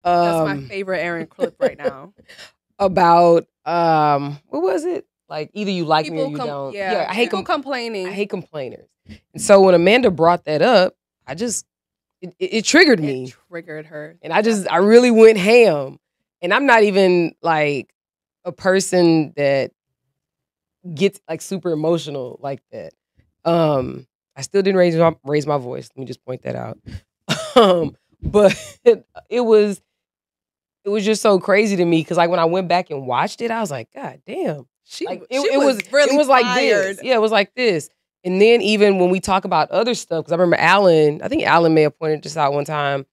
That's my favorite Erin clip right now. About what was it? Like either you like me or you don't. Yeah, I hate people complaining. I hate complainers. And so when Amanda brought that up, it triggered me. It triggered her. And I really went ham. And I'm not even like a person that gets like super emotional like that. I still didn't raise my voice. Let me just point that out. But it was just so crazy to me because like when I went back and watched it, I was like, God damn. It was like this. Yeah, it was like this. And then even when we talk about other stuff, because I remember I think Alan may have pointed this out one time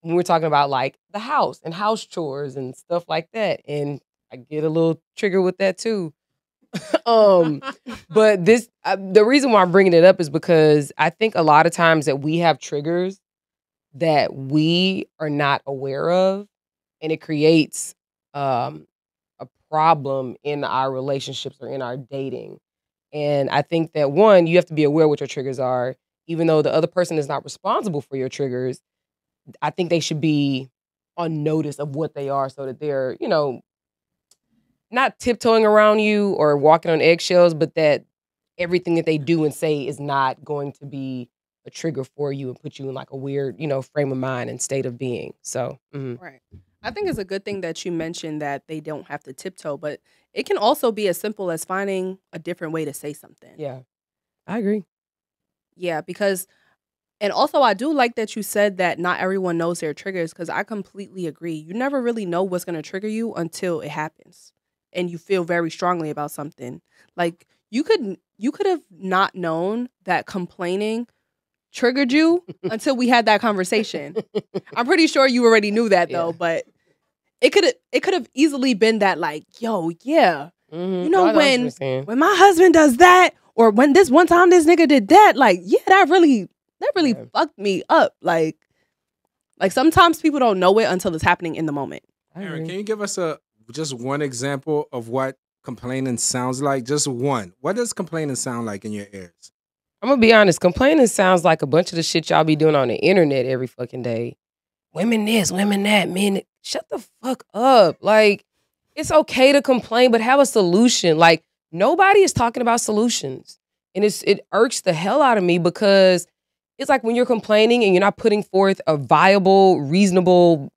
when we were talking about like the house and house chores and stuff like that. And I get a little triggered with that too. But the reason why I'm bringing it up is because I think a lot of times that we have triggers that we are not aware of, and it creates a problem in our relationships or in our dating. And I think that one, you have to be aware what your triggers are, even though the other person is not responsible for your triggers. I think they should be on notice of what they are so that they're, not tiptoeing around you or walking on eggshells, but that everything that they do and say is not going to be a trigger for you and put you in like a weird, frame of mind and state of being. So, Right. I think it's a good thing that you mentioned that they don't have to tiptoe, but it can also be as simple as finding a different way to say something. Yeah, I agree. Yeah, and also I do like that you said that not everyone knows their triggers, because I completely agree. You never really know what's going to trigger you until it happens and you feel very strongly about something. Like you could have not known that complaining triggered you until we had that conversation. I'm pretty sure you already knew that though, but it could have easily been that like, yo, yeah. Mm-hmm. When my husband does that, or when this one time this nigga did that, like, yeah, that really fucked me up. Like sometimes people don't know it until it's happening in the moment. Erin, can you give us just one example of what complaining sounds like? Just one. What does complaining sound like in your ears? I'm gonna be honest. Complaining sounds like a bunch of the shit y'all be doing on the internet every fucking day. Women this, women that, men. Shut the fuck up. Like, it's okay to complain, but have a solution. Like, nobody is talking about solutions. And it irks the hell out of me because it's like when you're complaining and you're not putting forth a viable, reasonable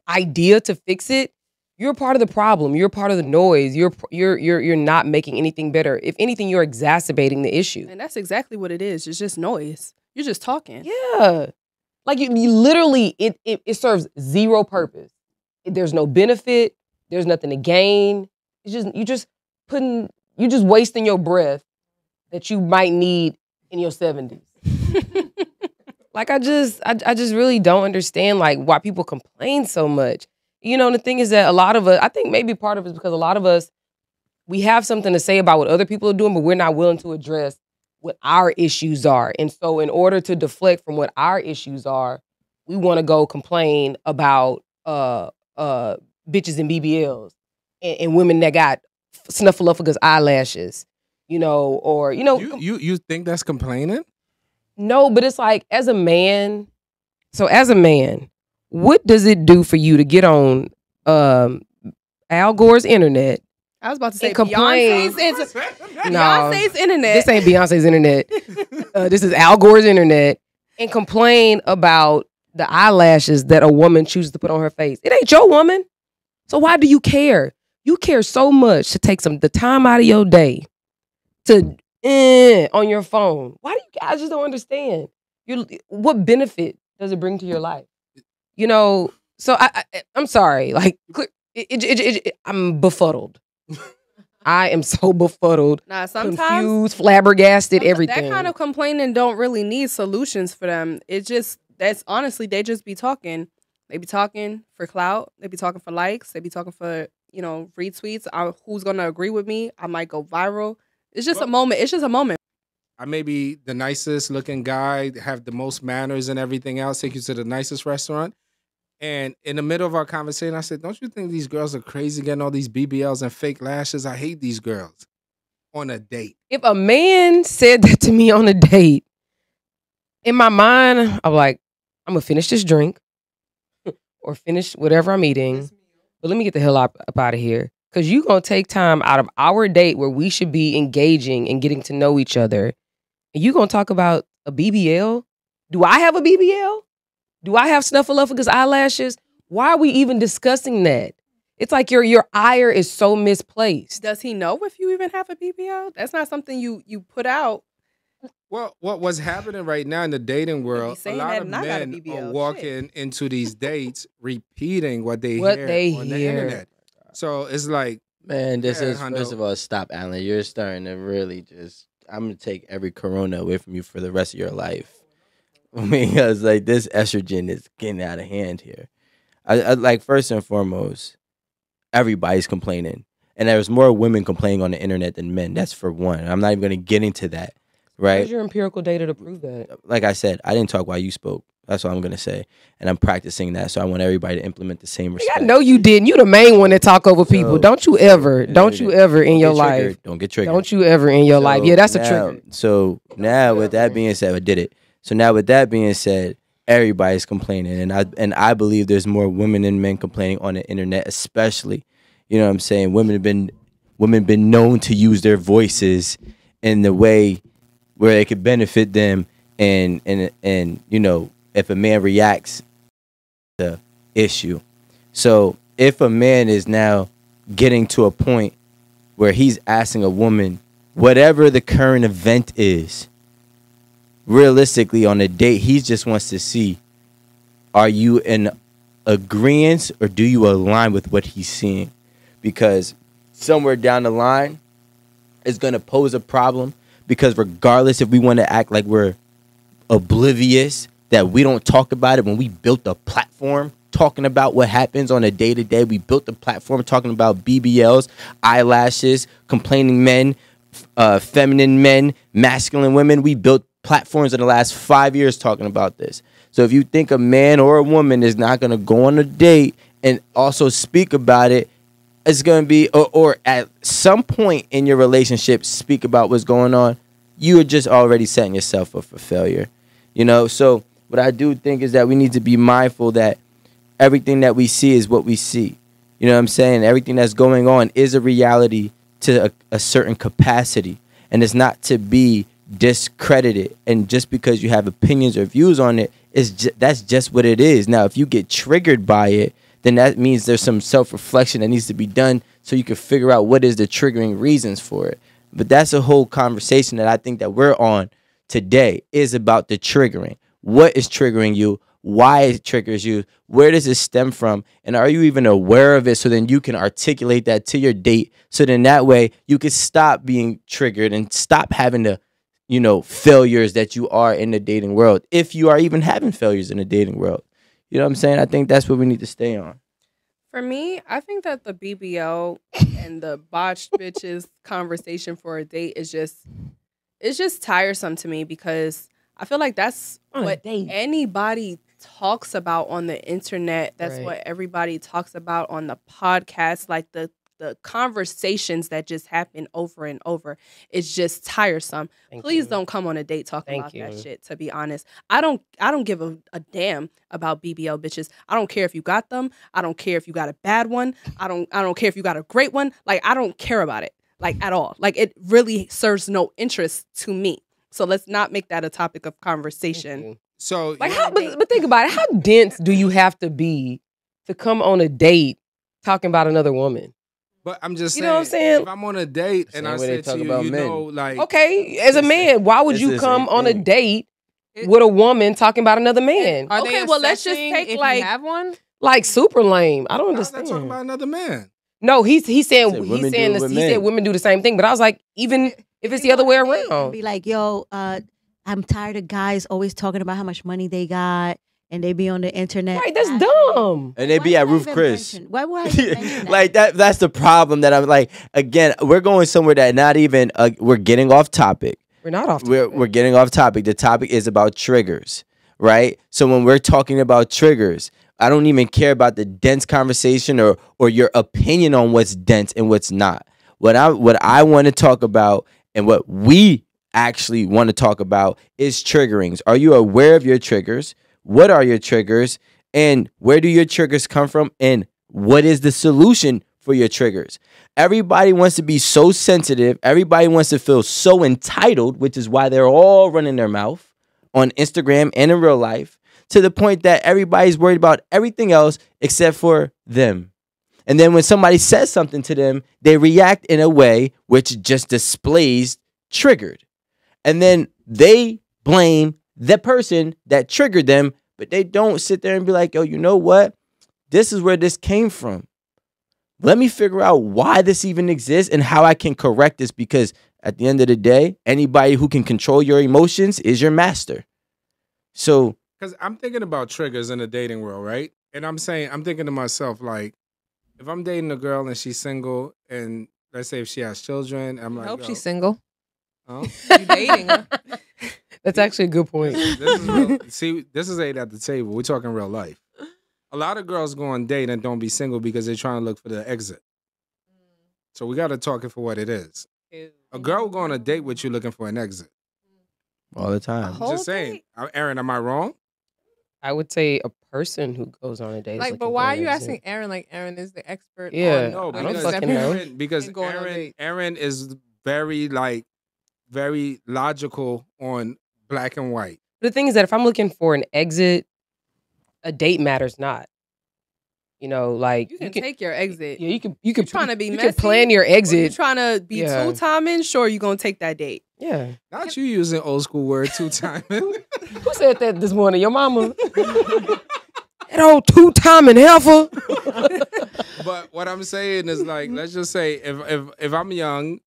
idea to fix it, you're part of the problem. You're part of the noise. You're not making anything better. If anything, you're exacerbating the issue. And that's exactly what it is. It's just noise. You're just talking. Yeah. Like you literally, it serves zero purpose. There's no benefit. There's nothing to gain. It's just you're just wasting your breath that you might need in your 70s. Like I just really don't understand like why people complain so much. The thing is that a lot of us, I think maybe part of it is because a lot of us, we have something to say about what other people are doing, but we're not willing to address what our issues are. And so in order to deflect from what our issues are, we want to go complain about bitches and BBLs and women that got snuffleupagus eyelashes, or You think that's complaining? No, but it's like as a man, what does it do for you to get on Al Gore's internet? I was about to say complain. Beyonce's internet. This ain't Beyonce's internet. This is Al Gore's internet, and complain about the eyelashes that a woman chooses to put on her face. It ain't your woman. So why do you care? You care so much to take the time out of your day to on your phone. Why do you guys just don't understand? What benefit does it bring to your life? So I'm sorry. Like I'm befuddled. I am so befuddled. Nah, sometimes confused, flabbergasted, everything. That kind of complaining don't really need solutions for them. That's honestly, they just be talking. They be talking for clout. They be talking for likes. They be talking for, retweets. Who's gonna agree with me? I might go viral. It's just a moment. It's just a moment. I may be the nicest looking guy, have the most manners and everything else, take you to the nicest restaurant. And in the middle of our conversation, I said, don't you think these girls are crazy getting all these BBLs and fake lashes? I hate these girls. On a date. If a man said that to me on a date, in my mind, I'm like, I'm going to finish this drink. or finish whatever I'm eating. But let me get the hell up out of here. Because you going to take time out of our date where we should be engaging and getting to know each other. And you going to talk about a BBL? Do I have a BBL? Do I have Snuffleupagus eyelashes? Why are we even discussing that? It's like your ire is so misplaced. Does he know if you even have a BBL? That's not something you put out. Well, what's happening right now in the dating world, a lot of men are walking into these dates repeating what they hear on the internet. So it's like, man, this is, first of all, stop, Alan. You're starting to really just, I'm going to take every corona away from you for the rest of your life. Because like this estrogen is getting out of hand here. I like, first and foremost, everybody's complaining. And there's more women complaining on the internet than men. That's for one. I'm not even going to get into that. Right? Where's your empirical data to prove that? Like I said, I didn't talk while you spoke. That's all I'm going to say. And I'm practicing that. So I want everybody to implement the same respect. I know you didn't. You the main one that talk over people. Don't you ever in your life. Don't get triggered. Don't you ever in your life. Yeah, that's a trigger. So now with that being said, I did it. So now with that being said, everybody's complaining. And I believe there's more women than men complaining on the internet, especially. You know what I'm saying? Women have been known to use their voices in the way where it could benefit them, and you know, if a man reacts to the issue. So if a man is now getting to a point where he's asking a woman, whatever the current event is, realistically on a date, he just wants to see, are you in agreement or do you align with what he's seeing? Because somewhere down the line, it's going to pose a problem. Because regardless if we want to act like we're oblivious, that we don't talk about it, when we built a platform talking about what happens on a day-to-day, we built a platform talking about BBLs, eyelashes, complaining men, feminine men, masculine women. We built platforms in the last 5 years talking about this. So if you think a man or a woman is not going to go on a date and also speak about it, it's going to be, or at some point in your relationship, speak about what's going on, you are just already setting yourself up for failure. You know, so what I do think is that we need to be mindful that everything that we see is what we see. You know what I'm saying? Everything that's going on is a reality to a certain capacity. And it's not to be discredited. And just because you have opinions or views on it, that's just what it is. Now, if you get triggered by it, then that means there's some self-reflection that needs to be done so you can figure out what is the triggering reasons for it. But that's a whole conversation that I think that we're on today, is about the triggering. What is triggering you? Why it triggers you? Where does it stem from? And are you even aware of it, so then you can articulate that to your date, so then that way you can stop being triggered and stop having the, you know, failures that you are in the dating world, if you are even having failures in the dating world. You know what I'm saying? I think that's what we need to stay on. For me, I think that the BBL and the botched bitches conversation for a date is just tiresome to me, because I feel like that's what anybody talks about on the internet. That's what everybody talks about on the podcast. Like the conversations that just happen over and over. It's just tiresome. Please don't come on a date talking about that shit, to be honest. I don't give a damn about BBL bitches. I don't care if you got them. I don't care if you got a bad one. I don't care if you got a great one. Like, I don't care about it, like, at all. Like, it really serves no interest to me. So let's not make that a topic of conversation. So like, but think about it. How dense do you have to be to come on a date talking about another woman? But I'm just saying, you know what I'm saying? If I'm on a date and I say to you, you know, like... Okay, as a man, why would you come on a date with a woman talking about another man? Okay, well, let's just take, like... You have one? Like, super lame. I don't understand. I'm not talking about another man. No, he said women do the same thing, but I was like, even if it's the other way around. Be like, yo, I'm tired of guys always talking about how much money they got. And they be on the internet. Right, that's dumb. And they be at Roof Chris. Why would I even mention that? Like, that's the problem that I'm like, again, we're going somewhere that not even, we're getting off topic. We're not off topic. We're getting off topic. The topic is about triggers, right? So when we're talking about triggers, I don't even care about the dense conversation or your opinion on what's dense and what's not. What I want to talk about, and what we actually want to talk about, is triggerings. Are you aware of your triggers? What are your triggers? And where do your triggers come from? And what is the solution for your triggers? Everybody wants to be so sensitive. Everybody wants to feel so entitled, which is why they're all running their mouth on Instagram and in real life, to the point that everybody's worried about everything else except for them. And then when somebody says something to them, they react in a way which just displays triggered. And then they blame the person that triggered them, but they don't sit there and be like, yo, you know what? This is where this came from. Let me figure out why this even exists and how I can correct this, because at the end of the day, anybody who can control your emotions is your master. So, because I'm thinking about triggers in the dating world, right? And I'm thinking to myself, like, if I'm dating a girl and she's single, and let's say if she has children, I'm like, I hope she's single. huh? You dating her. That's actually a good point. This is real. See, this is eight at the table. We're talking real life. A lot of girls go on date and don't be single because they're trying to look for the exit. So we got to talk it for what it is. A girl will go on a date with you looking for an exit. all the time. Whole Just saying. date? Aaron, am I wrong? I would say a person who goes on a date. is Like, looking but for why are an you exit. asking Aaron? Like, Aaron is the expert. Yeah, on No, I don't women fucking know. separate Because and going on dates. Aaron is very logical on black and white. The thing is that if I'm looking for an exit, a date matters not. You know, like You can take your exit. Yeah, you can trying to be you messy, can plan your Or you exit. trying to be Yeah. two-timing? Sure, you're going to take that date. Yeah. Not you using old school word two-timing. Who said that this morning? Your mama. That old two-timing heifer. But what I'm saying is, like, let's just say if I'm young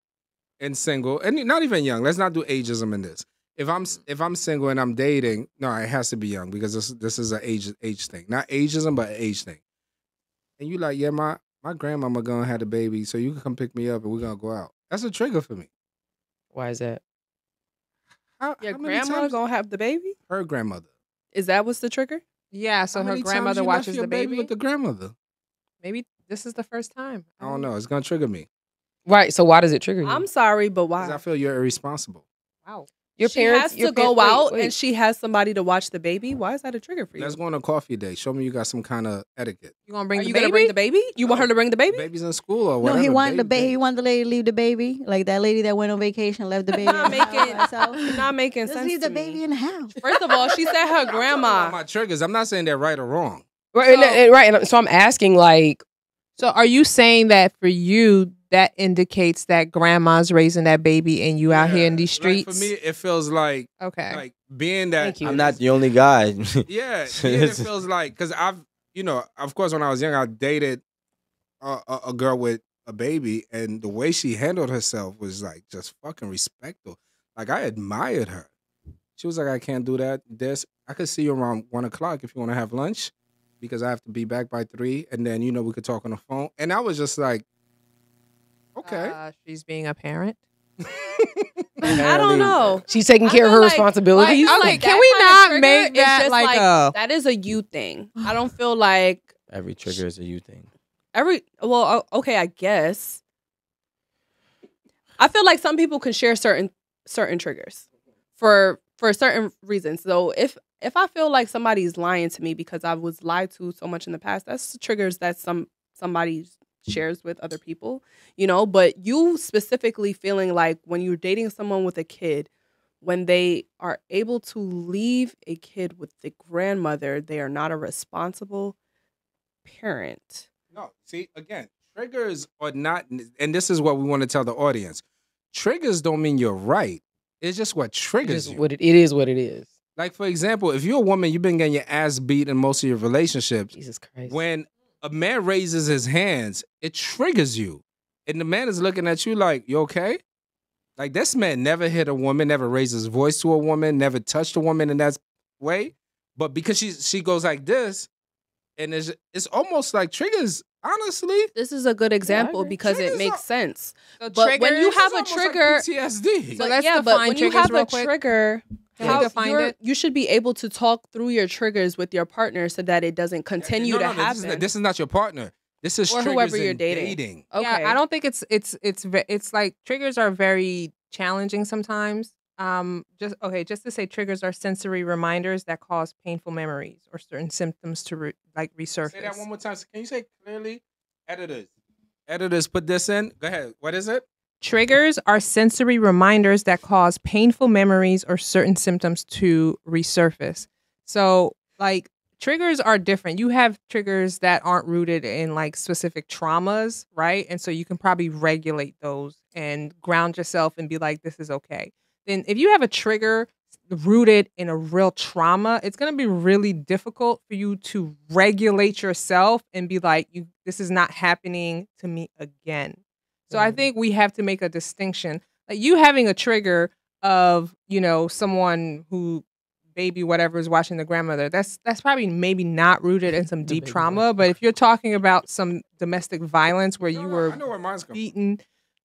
and single, and not even young, let's not do ageism in this. If I'm single and I'm dating, no, it has to be young, because this is an age thing. Not ageism, but an age thing. And you like, yeah, my grandmama gonna have a baby, so you can come pick me up and we're gonna go out. That's a trigger for me. Why is that? How Your many grandma times- going to have the baby? Her grandmother. Is that what's the trigger? Yeah, so How her many times grandmother you left watches your the baby. with the grandmother. Maybe this is the first time. I don't know. It's gonna trigger me Right. So why does it trigger you? I'm sorry, but because I why? feel you're irresponsible. Wow. Your She parents has your to go wait, out wait. and she has somebody to watch the baby. Why is that a trigger for you? Let's go on a coffee date. Show me you got some kind of etiquette. You gonna bring Are the you baby? going to bring the baby? You want No. her to bring the baby? Baby's in school or No, whatever. he wanted the baby. baby. He wanted the lady to leave the baby, like that lady that went on vacation, left the baby. Not in the house making, by herself. not making Just sense leave to the baby me. in the house. First of all, she said her I'm talking about grandma. my triggers. I'm not saying they're right or wrong. Right, right. And so I'm asking, like, So are you saying that for you, that indicates that grandma's raising that baby and you out here in these streets? Like, for me, it feels like Okay. being that. Thank you. I'm not the only guy. Yeah, it feels like, because of course, when I was young, I dated a girl with a baby, and the way she handled herself was like just fucking respectful. Like, I admired her. She was like, I can't do that. I could see you around 1 o'clock if you want to have lunch, because I have to be back by 3, and then we could talk on the phone. And I was just like, okay. She's being a parent. I don't know. she's taking I care of feel her like- responsibilities. I'm feel like, that can we kind of not trigger make is that just like a- that is a you thing. I don't feel like Every trigger is a you thing. okay, I guess. I feel like some people can share certain triggers for certain reasons. So if I feel like somebody's lying to me because I was lied to so much in the past, that's triggers that somebody shares with other people, but you specifically feeling like when you're dating someone with a kid, when they are able to leave a kid with the grandmother, they are not a responsible parent. No, see, again, triggers are not, and this is what we want to tell the audience. Triggers don't mean you're right. It's just what triggers you. It is what it is. Like, for example, if you're a woman, you've been getting your ass beat in most of your relationships. Jesus Christ. When a man raises his hands, it triggers you. And the man is looking at you like, you okay? Like, this man never hit a woman, never raised his voice to a woman, never touched a woman in that way. But because she goes like this, and it's almost like triggers, honestly. This is a good example agree. because Triggers it makes are- sense. So But when you triggers- have a It's almost trigger, like PTSD. So let's but define when you triggers have real a quick. trigger, Can we define it? you should be able to talk through your triggers with your partner so that it doesn't continue to happen. This is not your partner. This is Or triggers whoever you're in dating. Okay. Yeah, I don't think it's like triggers are very challenging sometimes. Just to say, triggers are sensory reminders that cause painful memories or certain symptoms to resurface. Say that one more time. Can you say clearly? Editors, put this in. Go ahead. What is it? Triggers are sensory reminders that cause painful memories or certain symptoms to resurface. So, like, triggers are different. You have triggers that aren't rooted in like specific traumas, right? And so you can probably regulate those and ground yourself and be like, this is okay. Then if you have a trigger rooted in a real trauma, it's going to be really difficult for you to regulate yourself and be like, this is not happening to me again. So I think we have to make a distinction. Like you having a trigger of, someone who baby whatever is watching the grandmother, that's probably maybe not rooted in some deep trauma. But if you're talking about some domestic violence where you were beaten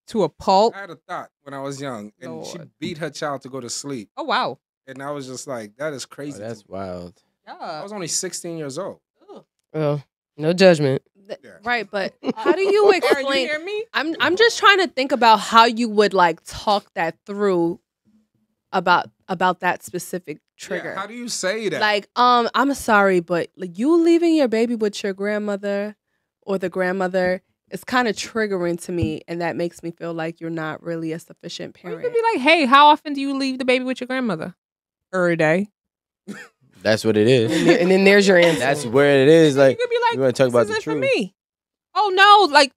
to a pulp. I had a thought when I was young, and she beat her child to go to sleep. Oh, wow. And I was just like, that is crazy. Oh, that's wild. Yeah. I was only 16 years old. Well, no judgment. Right, but how do you explain? Aaron, you hear me? I'm just trying to think about how you would like talk that through about that specific trigger. Yeah, how do you say that? Like, I'm sorry, but like you leaving your baby with your grandmother or the grandmother is kind of triggering to me, and that makes me feel like you're not really a sufficient Or you parent. could be like, hey, how often do you leave the baby with your grandmother? Every day. That's what it is. And then there's your answer. That's where it is. Like, you could be like, you want to talk about this the isn't for truth. me. Oh no, like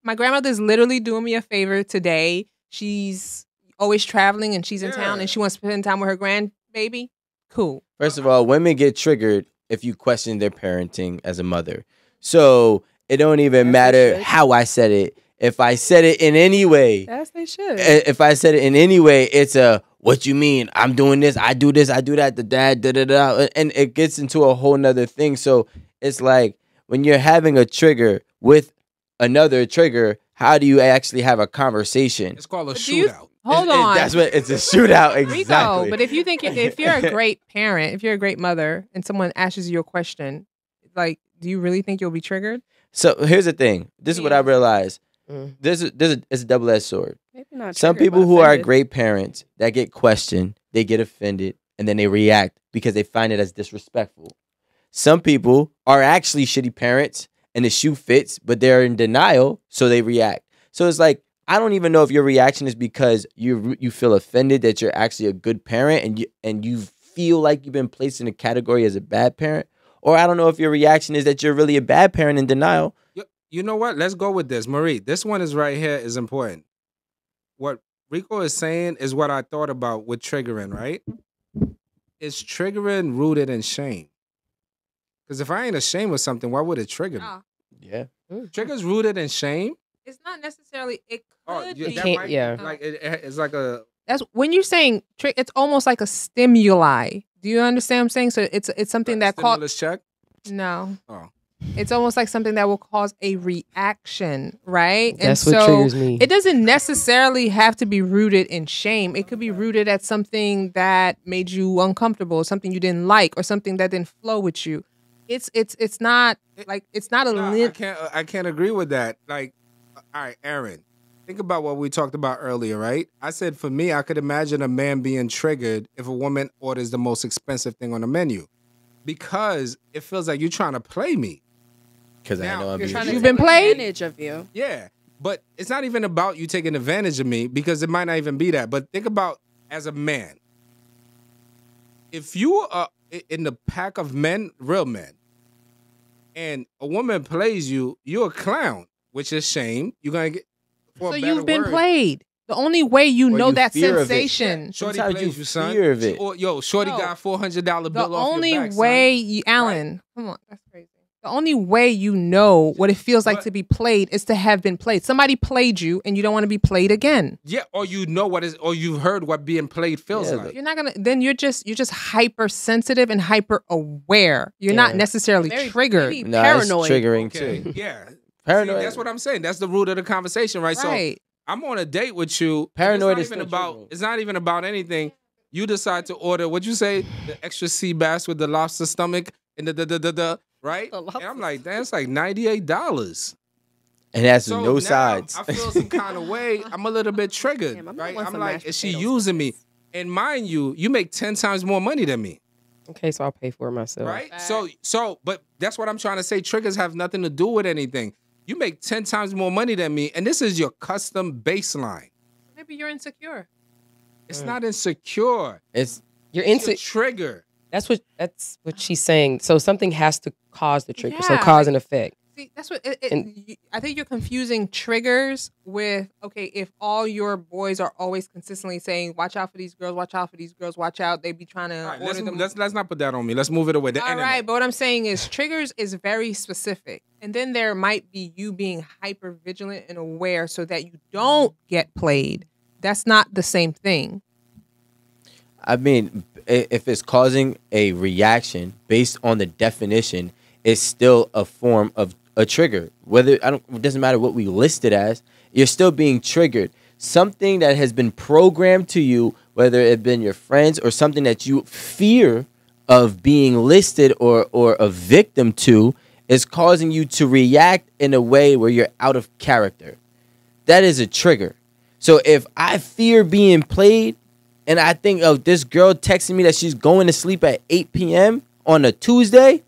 my grandmother's literally doing me a favor today. She's always traveling and she's in town and she wants to spend time with her grandbaby. Cool. First of all, women get triggered if you question their parenting as a mother. So it don't even matter how I said it. If I said it in any way, Yes, they should. if I said it in any way, it's a what you mean? I'm doing this, I do that, the dad, and it gets into a whole nother thing. So it's like when you're having a trigger with another trigger, how do you actually have a conversation? It's called a But do you- shootout. Hold on. That's what it's a shootout. Exactly. Rico, but if you think if you're a great parent, if you're a great mother, and someone asks you a question, like, do you really think you'll be triggered? So here's the thing. This is what I realized. Mm. It's a double-edged sword. Maybe not Some triggered, people but who are offended. great parents that get questioned, they get offended, and then they react because they find it as disrespectful. Some people are actually shitty parents, and the shoe fits, but they're in denial, so they react. So it's like, I don't even know if your reaction is because you feel offended that you're actually a good parent and you feel like you've been placed in a category as a bad parent, or I don't know if your reaction is that you're really a bad parent in denial. You know what? Let's go with this. Marie, this one is right here is important. What Rico is saying is what I thought about with triggering, right? Is triggering rooted in shame? Because if I ain't ashamed of something, why would it trigger me? No. Yeah. Triggers rooted in shame? It's not necessarily. It could be. that Can't- might- yeah. Like it's like a That's when you're saying trick. It's almost like a stimuli. Do you understand what I'm saying? So it's something that stimulus check. No. Oh. It's almost like something that will cause a reaction, right? That's and what so triggers me. it doesn't necessarily have to be rooted in shame. It could be rooted at something that made you uncomfortable, something you didn't like, or something that didn't flow with you. It's not like it's not a No, I can't agree with that. Like, all right, Aaron, think about what we talked about earlier, right? I said for me, I could imagine a man being triggered if a woman orders the most expensive thing on the menu, because it feels like you're trying to play me. Because I Now, know I'm you're being trying to You've triggered. been played? Advantage of you. Yeah, but it's not even about you taking advantage of me, because it might not even be that. But think about as a man, if you are in the pack of men, real men, and a woman plays you, you're a clown, which is shame. You're gonna get. For So a better you've been word, played. The only way you Or know you that fear of it. sensation. Shorty Sometimes plays you you, son. fear of it. Shorty No. got $400 The bill off only your back, son. way, Alan, come on, that's crazy. The only way you know what it feels like But- to be played is to have been played. Somebody played you, and you don't want to be played again. Yeah, or you know what is, or you've heard what being played feels Yeah, like. You're not gonna. Then you're just hypersensitive and hyper aware. You're not Yeah. necessarily Very- triggered. maybe No, paranoid. it's triggering Okay, too. yeah. Paranoid. See, that's what I'm saying. That's the root of the conversation, right? So Right. I'm on a date with you. Paranoid it's is not even still about. triggering. It's not even about anything. You decide to order. What'd you say? The extra sea bass with the lobster stomach and the right? The And lobster I'm like, that's like $98. And that's So no now sides. I feel some kind of way. I'm a little bit triggered, Damn, I might right? want I'm some like, mashed is she potatoes. using me? And mind you, you make 10 times more money than me. Okay, so I'll pay for it myself. Right? So, but that's what I'm trying to say. Triggers have nothing to do with anything. You make 10 times more money than me, and this is your custom baseline. Maybe you're insecure. It's not insecure. You're It's a trigger. That's what she's saying. So something has to cause the trigger. So Yeah, cause and effect. See, that's what I think you're confusing triggers with, okay, if all your boys are always consistently saying, watch out for these girls, watch out for these girls, watch out, they be trying to All right, order them. let's not put that on me. Let's move it away. The All internet. right, but what I'm saying is triggers is very specific. And then there might be you being hyper vigilant and aware so that you don't get played. That's not the same thing. I mean, if it's causing a reaction based on the definition, it's still a form of a trigger. It doesn't matter what we list it as, you're still being triggered. Something that has been programmed to you, whether it been your friends or something that you fear of being listed or a victim to, is causing you to react in a way where you're out of character. That is a trigger. So if I fear being played, and I think of this girl texting me that she's going to sleep at 8 p.m. on a Tuesday,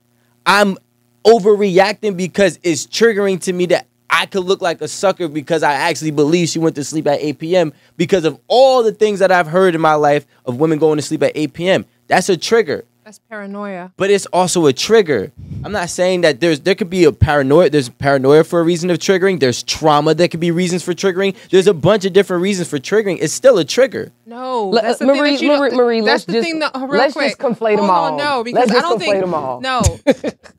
I'm overreacting because it's triggering to me that I could look like a sucker because I actually believe she went to sleep at 8 p.m. because of all the things that I've heard in my life of women going to sleep at 8 p.m. That's a trigger. That's paranoia. But it's also a trigger. I'm not saying that there could be a paranoia. There's paranoia for a reason of triggering. There's trauma that could be reasons for triggering. There's a bunch of different reasons for triggering. It's still a trigger. No, that's the thing that you don't- Marie, that's let's the thing just- that real let's quick. just conflate them Hold all. on, no, because Let's I just don't think conflate them all. no.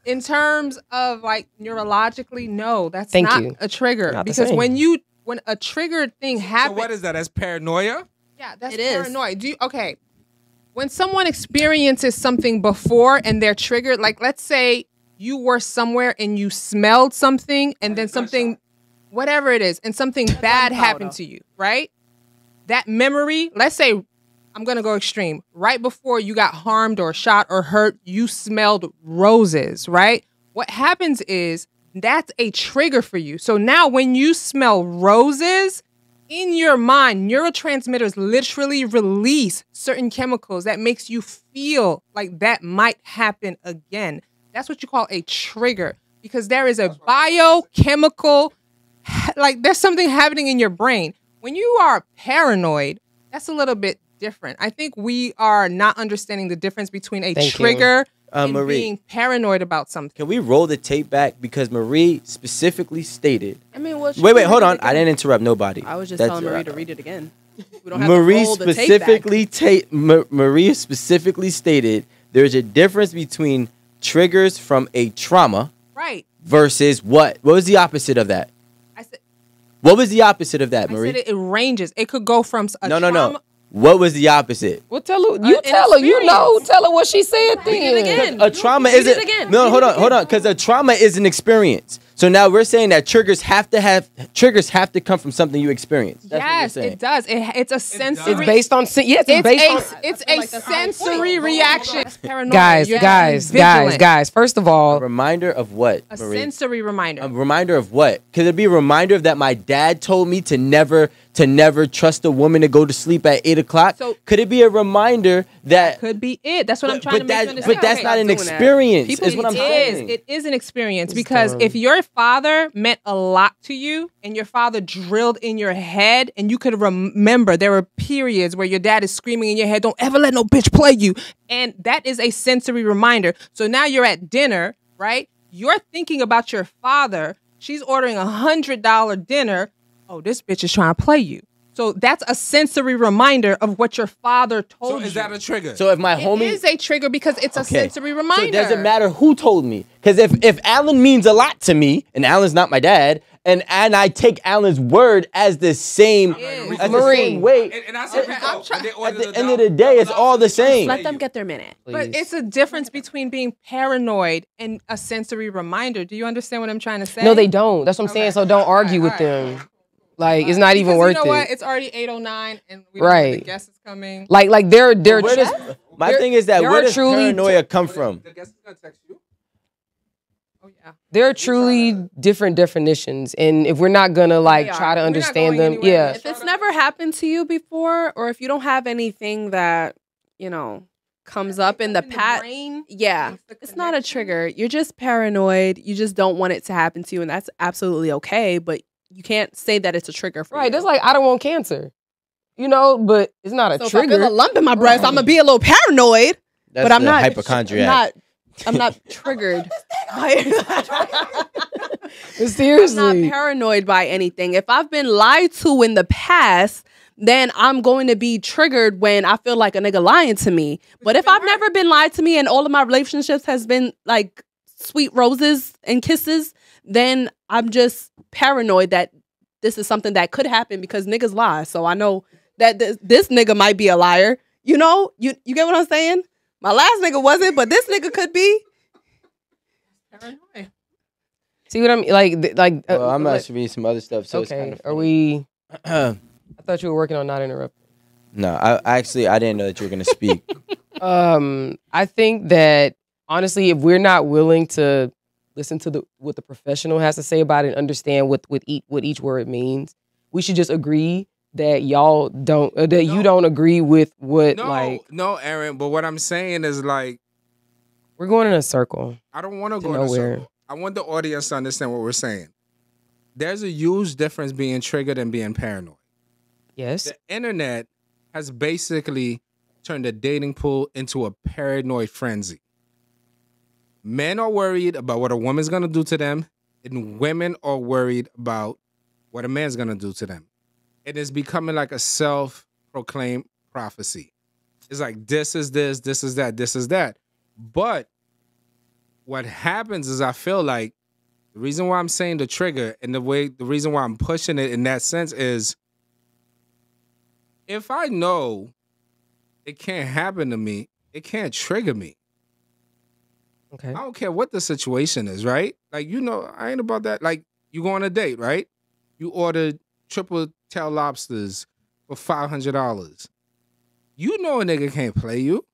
In terms of like neurologically, no, that's Thank not you. a trigger. Not the Because same. when a triggered thing So happens, what is that? That's paranoia? yeah, that's It is. paranoid. Okay. When someone experiences something before and they're triggered, like let's say you were somewhere and you smelled something and then something, whatever it is, and something bad happened to you, right? That memory, let's say, I'm going to go extreme. Right before you got harmed or shot or hurt, you smelled roses, right? What happens is that's a trigger for you. So now when you smell roses, in your mind, neurotransmitters literally release certain chemicals that makes you feel like that might happen again. That's what you call a trigger because there is a biochemical, like there's something happening in your brain. When you are paranoid, that's a little bit different. I think we are not understanding the difference between a Thank you. trigger and Marie, being paranoid about something. can we roll the tape back? Because Marie specifically stated. I mean, well, Wait, hold on. I didn't interrupt nobody. I was just That's telling Marie right. to read it again. We don't have Marie to roll the tape back. Marie specifically stated there's a difference between triggers from a trauma Right. versus what? What was the opposite of that? I said, What was the opposite of that, Marie? I said it ranges. It could go from a No. trauma. What was the opposite? Well, tell her. You An tell her. You know. experience. Tell her what she said. Read it Then. again. A trauma Read isn't. it again. No, Read hold it on. again. Because a trauma is an experience. So now we're saying that triggers have to come from something you experienced. That's what we're Yes, saying. it does. It's a sensory. It's based on. Yes, it's based on. It's a sensory reaction. That's paranoia. Guys, You're guys, vigilant. guys. First of A all, reminder of what, A Marie? sensory reminder. A reminder of what? Could it be a reminder that my dad told me to never trust a woman to go to sleep at 8 o'clock? So- could it be a reminder that? Could be it. That's what I'm trying to make you understand. But that's Okay. not an doing that. experience. People Is what I'm It saying. is. It is an experience It's because dumb. if your father meant a lot to you and your father drilled in your head and you could remember there were periods where your dad is screaming in your head, don't ever let no bitch play you. And that is a sensory reminder. So now you're at dinner, right? You're thinking about your father. She's ordering $100 dinner. Oh, this bitch is trying to play you. So that's a sensory reminder of what your father told So you. is that a trigger? So if my It homie is a trigger because it's a Okay. sensory reminder. So it doesn't matter who told me. Because if Alan means a lot to me, and Alan's not my dad, and I take Alan's word as the same, It is. as the Marie. same weight, and I said, Okay, Rico, I'm trying- and they at ordered the end of the day, it's all the same. Let them get their minute. But it's a difference between being paranoid and a sensory reminder. Do you understand what I'm trying to say? no, they don't. That's what I'm saying. Okay. So don't argue with All them. Like it's not even Because worth you know what? it. It's already 8:09 and we don't know Right. the guest is coming. Like they're Where does, my There- thing is that there where are does truly- paranoia come from? The guest is gonna text you. Oh yeah. There are truly different definitions, and if we're not gonna like They try are. to We're not understand going them, anywhere. yeah. If it's never happened to you before, or if you don't have anything that, you know, comes up in the past, yeah, it's not a trigger. You're just paranoid. You just don't want it to happen to you, and that's absolutely okay. But you can't say that it's a trigger for you. Right, that's like I don't want cancer, you know, but it's not a so trigger. if I feel a lump in my breast, Right. I'm gonna be a little paranoid. That's but I'm the not hypochondriac. I'm not triggered by I'm Seriously, not paranoid by anything. If I've been lied to in the past, then I'm going to be triggered when I feel like a nigga lying to me. But if I've never been lied to me and all of my relationships has been like sweet roses and kisses, then I'm just paranoid that this is something that could happen because niggas lie. So I know that this nigga might be a liar. You know, you get what I'm saying? My last nigga wasn't, but this nigga could be. Paranoid. see what I'm like? Well, I'm like, actually reading some other stuff. So it's okay, kind of are we? I thought you were working on not interrupting. No, I didn't know that you were gonna speak. I think that honestly, if we're not willing to listen to what the professional has to say about it and understand what each word means, we should just agree that y'all don't you don't agree with what No, Erin. But what I'm saying is like we're going in a circle. I don't want to To go in a nowhere. circle. I want the audience to understand what we're saying. There's a huge difference being triggered and being paranoid. Yes. The internet has basically turned the dating pool into a paranoid frenzy. Men are worried about what a woman's going to do to them, and women are worried about what a man's going to do to them. It is becoming like a self-proclaimed prophecy. It's like, this is this, this is that, this is that. But what happens is I feel like the reason why I'm saying the trigger and the reason why I'm pushing it in that sense is if I know it can't happen to me, it can't trigger me. Okay. I don't care what the situation is, right? Like, you know, I ain't about that. Like, you go on a date, right? You order triple tail lobsters for $500. You know a nigga can't play you.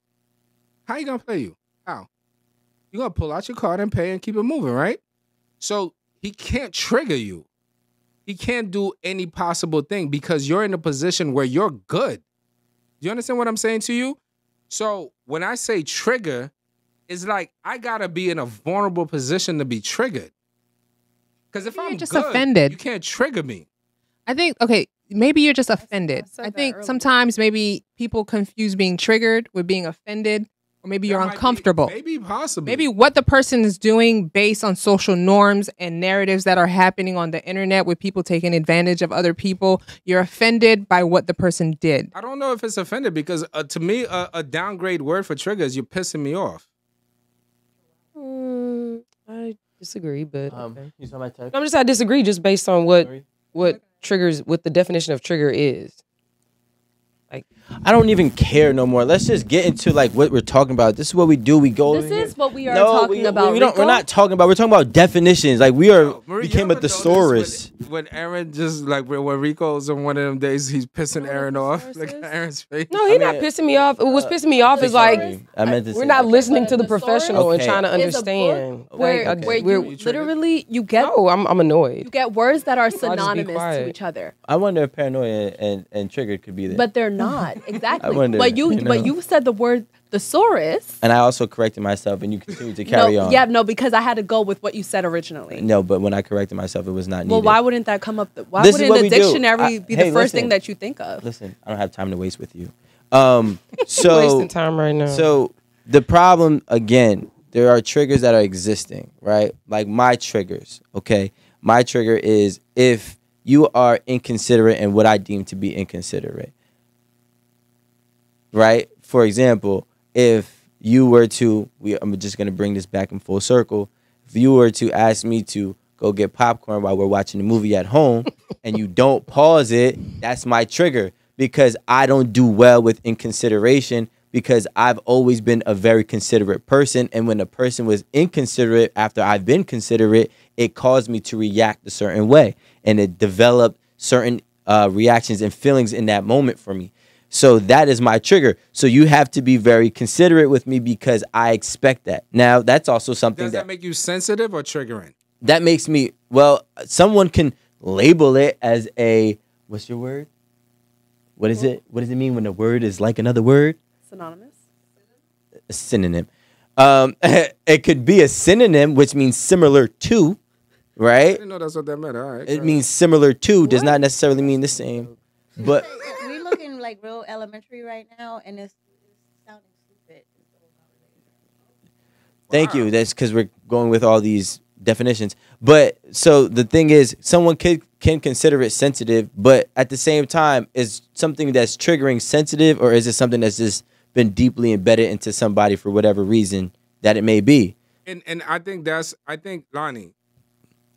How you gonna play you? How? You gonna pull out your card and pay and keep it moving, right? So he can't trigger you. He can't do any possible thing because you're in a position where you're good. Do you understand what I'm saying to you? So when I say trigger, it's like I gotta be in a vulnerable position to be triggered. Because if Maybe I'm you're just good, offended. you can't trigger me. I think, okay, maybe you're just offended. said I that think earlier. sometimes maybe people confuse being triggered with being offended, or maybe you're That might be- uncomfortable. Maybe possibly. Maybe what the person is doing based on social norms and narratives that are happening on the internet with people taking advantage of other people, you're offended by what the person did. I don't know if it's offended because to me, a downgrade word for trigger is you're pissing me off. I disagree, but okay. You saw my text? I disagree just based on what triggers, what the definition of trigger is. I don't even care no more. Let's just get into like what we're talking about. This is what we do. We go. This is what we are No, talking about. We don't. Rico. We're not talking about. We're talking about definitions. Like we are. Marie, became you a ever thesaurus. notice When Aaron just like when Rico's on one of them days, he's pissing Aaron off. Look at Aaron's face. No, he's not mean, pissing me off. What's pissing me off is like I meant to we're say not that. listening to the Thesaurus professional and Okay. trying to Is a book understand. where, Like, where we're- you literally you get no, I'm you annoyed. get words that are just be synonymous to quiet. each other, I wonder if paranoia and triggered could be there. but they're not exactly. wonder, but you know. you said the word thesaurus. and I also corrected myself, and you continue to carry on. Yeah, no, because I had to go with what you said originally. No, but when I corrected myself, it was not needed. Well, why wouldn't that come up? Why This is wouldn't what the we do. dictionary be the Hey, first listen. thing that you think of? Listen, I don't have time to waste with you. Wasting So time right now. So the problem again, there are triggers that are existing, right? Like my triggers, okay? My trigger is if you are inconsiderate and what I deem to be inconsiderate. Right? For example, if you were to I'm just going to bring this back in full circle. If you were to ask me to go get popcorn while we're watching the movie at home and you don't pause it, that's my trigger because I don't do well with inconsideration because I've always been a very considerate person. And when a person was inconsiderate after I've been considerate, it caused me to react a certain way. And it developed certain reactions and feelings in that moment for me. So that is my trigger. So you have to be very considerate with me because I expect that. Now, that's also something Does that make you sensitive or triggering? that makes me, well, someone can label it as a, what's your word? What is it? What does it mean when a word is like another word? Synonymous. A synonym. It could be a synonym, which means similar to, I right? didn't know that's what that meant. All right. It means similar to, does not necessarily mean the same. But We're looking like real elementary right now, and it's sounding stupid. thank you. That's because we're going with all these definitions. But so the thing is, someone can consider it sensitive, but at the same time, is something that's triggering sensitive, or is it something that's just been deeply embedded into somebody for whatever reason that it may be? And I think Lonnie,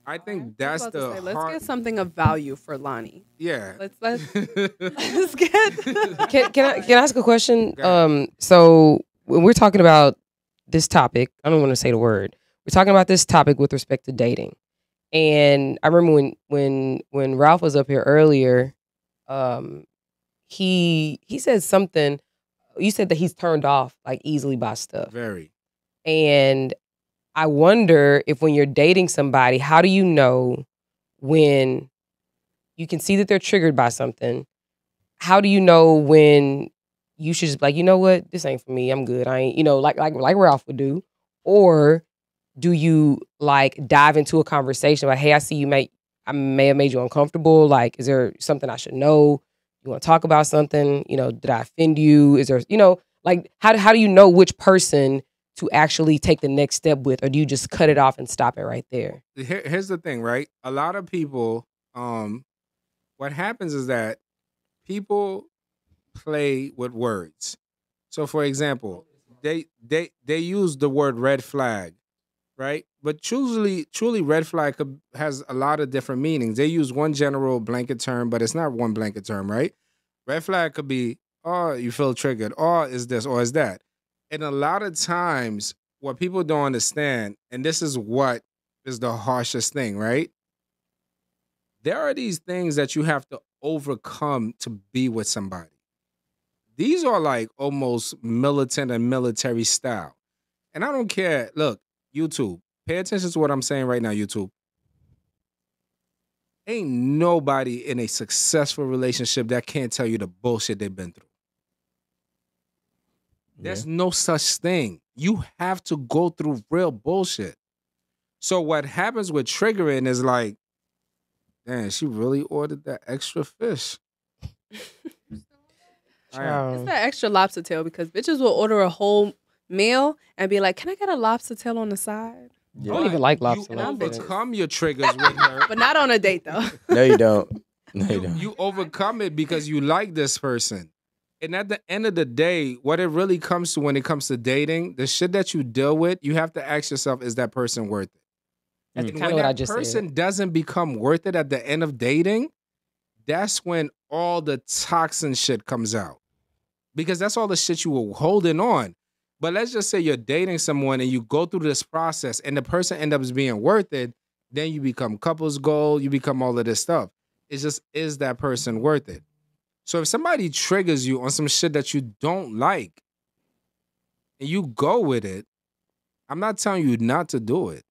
I think that's Let's hard. get something of value for Lonnie. Yeah. Let's get. Can I ask a question? Go So when we're talking about this topic, I don't want to say the word. We're talking about this topic with respect to dating, and I remember when Ralph was up here earlier, he said something. You said that he's turned off like easily by stuff, Very. and I wonder if when you're dating somebody, how do you know when you can see that they're triggered by something? How do you know when you should just be like, you know what, this ain't for me. I'm good. I ain't, like Ralph would do. Or do you like dive into a conversation like, hey, I see I may have made you uncomfortable. Like, is there something I should know? You want to talk about something? Did I offend you? Is there, like, how do you know which person to actually take the next step with, or do you just cut it off and stop it right there? Here's the thing, right? A lot of people, what happens is that people play with words. So, for example, they use the word red flag, right? But truly, red flag has a lot of different meanings. They use one general blanket term, but it's not one blanket term, right? Red flag could be, oh, you feel triggered, or is this, or is that. And a lot of times, what people don't understand, and this is what is the harshest thing, right? There are these things that you have to overcome to be with somebody. These are like almost militant and military style. And I don't care. Look, YouTube, pay attention to what I'm saying right now, YouTube. Ain't nobody in a successful relationship that can't tell you the bullshit they've been through. There's no such thing. You have to go through real bullshit. So what happens with triggering is like, damn, she really ordered that extra fish. It's that extra lobster tail, because bitches will order a whole meal and be like, "Can I get a lobster tail on the side?" I don't even like lobster. You overcome your triggers with her. But not on a date though. No, you don't. No, you don't. You overcome it because you like this person. And at the end of the day, what it really comes to when it comes to dating, the shit that you deal with, you have to ask yourself, is that person worth it? That's And kind of when what I that just person said. doesn't become worth it at the end of dating, that's when all the toxin shit comes out. Because that's all the shit you were holding on. But let's just say you're dating someone and you go through this process and the person ends up being worth it, then you become couples goal, you become all of this stuff. It's just, is that person worth it? So if somebody triggers you on some shit that you don't like and you go with it, I'm not telling you not to do it.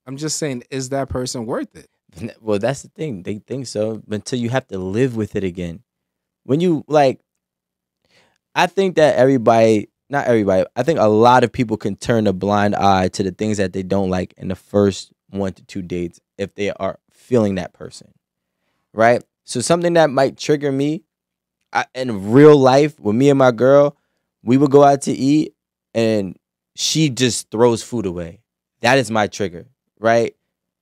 I'm just saying, is that person worth it? Well, that's the thing. They think so, but until you have to live with it again. When you I think that not everybody, I think a lot of people can turn a blind eye to the things that they don't like in the first 1 to 2 dates if they are feeling that person, right? So something that might trigger me in real life with me and my girl, we would go out to eat and she just throws food away. That is my trigger, right?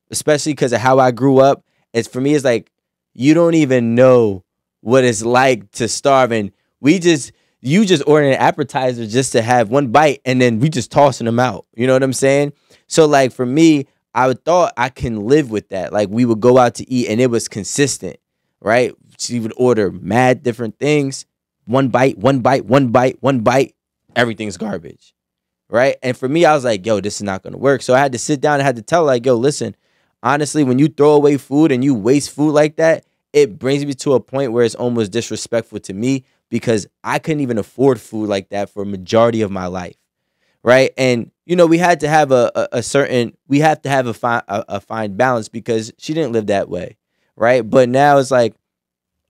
Especially because of how I grew up. For me, it's like, you don't even know what it's like to starve, and you just order an appetizer just to have one bite, and then we just tossing them out. You know what I'm saying? So like for me, I thought I can live with that. Like we would go out to eat and it was consistent, right? She would order mad different things. One bite, everything's garbage, right? And for me, I was like, yo, this is not going to work. So I had to sit down and had to tell her, like, yo, listen, honestly, when you throw away food and you waste food like that, it brings me to a point where it's almost disrespectful to me. because I couldn't even afford food like that for a majority of my life, right? And you know, we had to have a fine balance because she didn't live that way, right? But now it's like,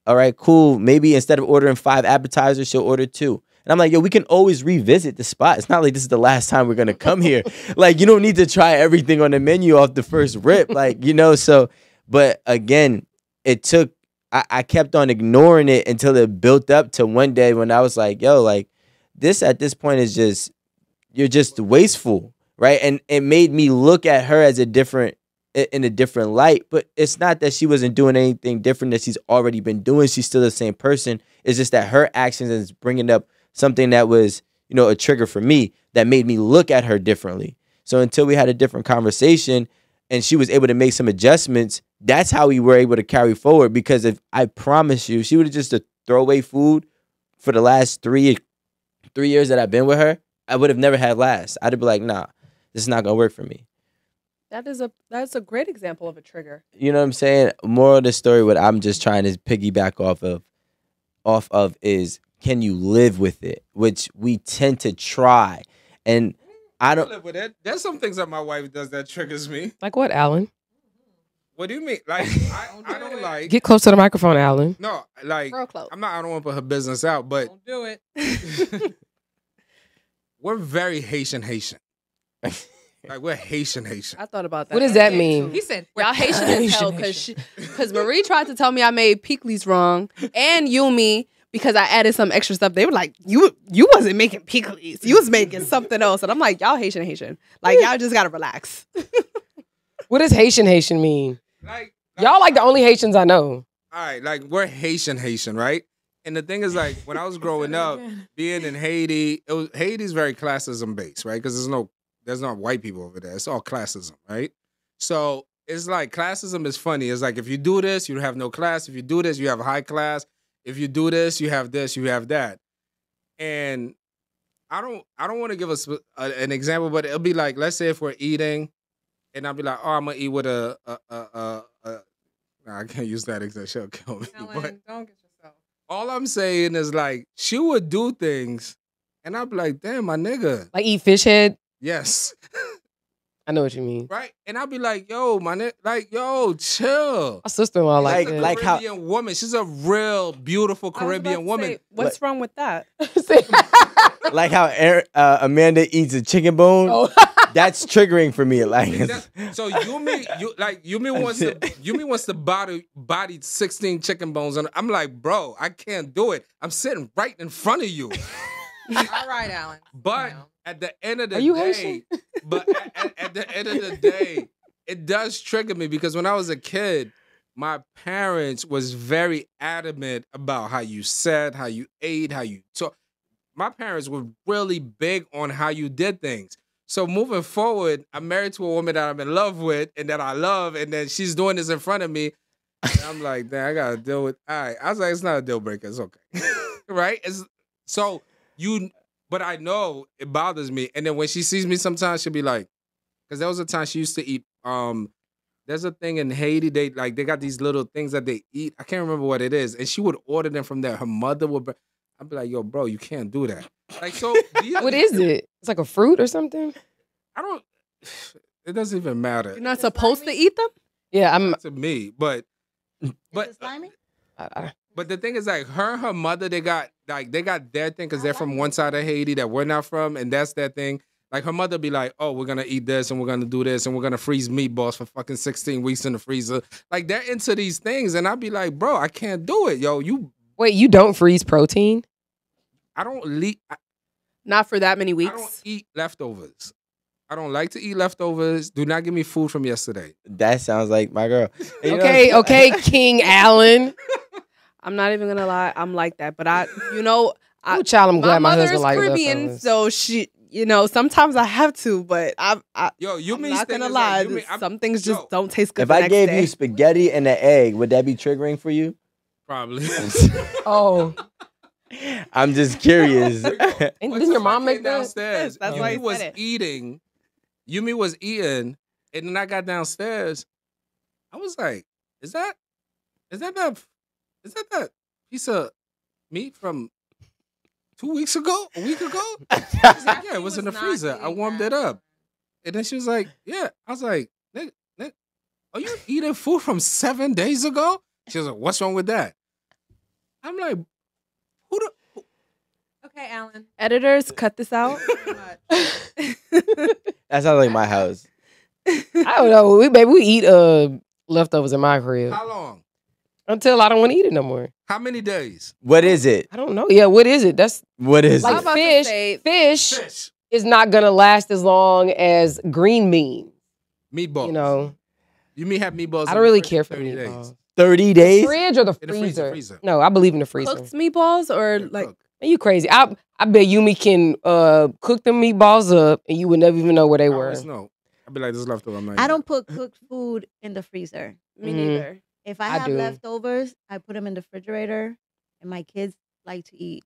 all right, cool. Maybe instead of ordering 5 appetizers, she'll order 2. And I'm like, yo, we can always revisit the spot. It's not like this is the last time we're gonna come here. Like, you don't need to try everything on the menu off the first rip. Like, you know, so, but again, it took, I kept on ignoring it until it built up to one day when I was like, yo, like, this at this point is just, you're just wasteful, right? And it made me look at her as in a different light. But it's not that she wasn't doing anything different that she's already been doing. She's still the same person. It's just that her actions is bringing up something that was, you know, a trigger for me that made me look at her differently. So until we had a different conversation and she was able to make some adjustments, that's how we were able to carry forward. Because if I promise you, she would have just throw away food for the last 3 years that I've been with her, I would have never had last. I'd be like, nah, this is not gonna work for me. That's a great example of a trigger. You know what I'm saying? Moral of the story, what I'm just trying to piggyback off of is, can you live with it? Which we tend to try. And I don't live with it. There's some things that my wife does that triggers me. Like what, Alan? What do you mean? Like, I don't like. Get close to the microphone, Alan. No, like, Real close. I don't want to put her business out, but Don't do it. we're very Haitian. Like, we're Haitian. I thought about that. What does that mean? He said, Y'all Haitian as hell because Marie tried to tell me I made pickles wrong and Yumi because I added some extra stuff. They were like, you wasn't making pickles. You was making something else. And I'm like, y'all Haitian. Like, y'all just got to relax. What does Haitian mean? Like Y'all like the only Haitians I know. All right, like, we're Haitian, right? And the thing is, like, when I was growing up, being in Haiti, Haiti's very classism based, right? Because there's not white people over there. It's all classism, right? So it's like classism is funny. It's like, if you do this, you have no class. If you do this, you have a high class. If you do this, you have this, you have that. And I don't want to give us an example, but it'll be like, let's say if we're eating, and I'll be like, oh, I'm gonna eat with a nah, I can't use that example. She'll kill me. Ellen, But don't get yourself. all I'm saying is, like, she would do things, and I'd be like, damn, my nigga. Like eat fish head? Yes. I know what you mean. Right? And I'd be like, yo, my nigga, like, yo, chill. My sister-in-law like She's a that. like how- Caribbean woman. She's a real beautiful Caribbean woman. What's wrong with that? like how Amanda eats a chicken bone. Oh. That's triggering for me. Like, So Yumi wants to body 16 chicken bones, and I'm like, bro, I can't do it. I'm sitting right in front of you. All right, Alan. But at the end of the Are you day, Haitian? but at the end of the day, it does trigger me because when I was a kid, my parents was very adamant about how you said, how you ate, how you talk. My parents were really big on how you did things. So moving forward, I'm married to a woman that I'm in love with and that I love, and then she's doing this in front of me. And I'm like, damn, I gotta deal with. All right, I was like, it's not a deal breaker. It's okay, right? But I know it bothers me. And then when she sees me, sometimes she'll be like, because there was a time she used to eat. There's a thing in Haiti. They got these little things that they eat. I can't remember what it is, and she would order them from there. Her mother would. I'd be like, yo, bro, you can't do that. Like, so What is it? It's like a fruit or something? I don't. It doesn't even matter. You're not supposed to eat them? Yeah, I'm. To me, but Is it slimy? but the thing is, like, her mother, they got their thing because they're from one side of Haiti that we're not from, and that's their thing. Like, her mother be like, oh, we're gonna eat this and we're gonna do this and we're gonna freeze meatballs for fucking 16 weeks in the freezer. Like, they're into these things, and I'd be like, bro, I can't do it, yo. Wait, you don't freeze protein? I don't Not for that many I don't weeks. eat leftovers. I don't like to eat leftovers. Do not give me food from yesterday. that sounds like my girl. And you know- Okay, King Allen. I'm not even gonna lie. I'm like that, but oh, Child, I'm my glad my mother husband is like Caribbean, leftovers. so she, sometimes I have to, but I'm not gonna lie. Some things just don't taste good. If the I next gave day. you spaghetti and an egg, would that be triggering for you? Probably. Oh, I'm just curious. and didn't your mom make that? downstairs? Yes, that's why I Yumi was said it. eating. Yumi was eating, and then I got downstairs. I was like, "Is that that piece of meat from 2 weeks ago, a week ago. She's like, yeah, it was in the freezer. I warmed it up. And then she was like, yeah. I was like, Nick, are you eating food from 7 days ago? She was like, what's wrong with that? I'm like, who the... Okay, Alan. Editors, cut this out. That sounds like my house. I don't know. We eat leftovers in my crib. How long? Until I don't want to eat it no more. How many days? What is it? I don't know. Yeah, what is it? That's What is like I'm it? about to fish. say- Fish is not gonna last as long as green beans. Meatballs. You know, You may have meatballs. I in don't really the fridge care for 30 meatballs. 30 days? Fridge or the In the freezer? freezer. No, I believe in the freezer. Cooked meatballs or Yeah, like cook. Man, you crazy? I bet Yumi can cook them meatballs up and you would never even know where they I were. always know. I'd be like, this is leftover. I'm not I eating don't put cooked food in the freezer. me Mhm. neither. If I I have do. leftovers, I put them in the refrigerator, and my kids like to eat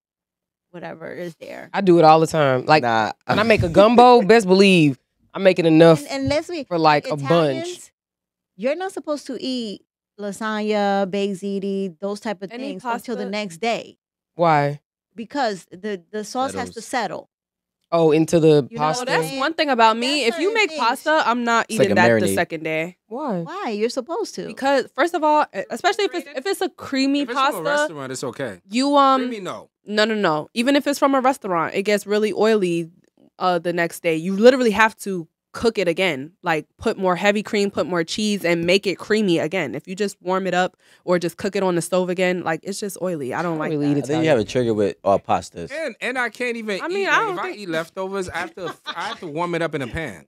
whatever is there. I do it all the time. Like Nah. when I make a gumbo, best believe I'm making enough And let's be for like a bunch. Italians, you're not supposed to eat lasagna, baked ziti, those type of Any things until the pasta? next day Why? because the sauce has to Settles. settle. Oh, into the You know pasta. what Well, I'm that's saying? one thing about me. That's If you certain make things. pasta, I'm not It's like eating a that the marinade. second day. Why? Why? You're supposed to. Because first of all, especially if it's a creamy If it's from a pasta, restaurant, it's okay. you Creamy, no. no. Even if it's from a restaurant, it gets really oily the next day. You literally have to cook it again. Like put more heavy cream, put more cheese, and make it creamy again. If you just warm it up or just cook it on the stove again, like it's just oily. I don't like really that. eat I think you have a trigger with all pastas. And I can't even I mean, eat. I Like, don't if I think- eat leftovers, I have to warm it up in a pan.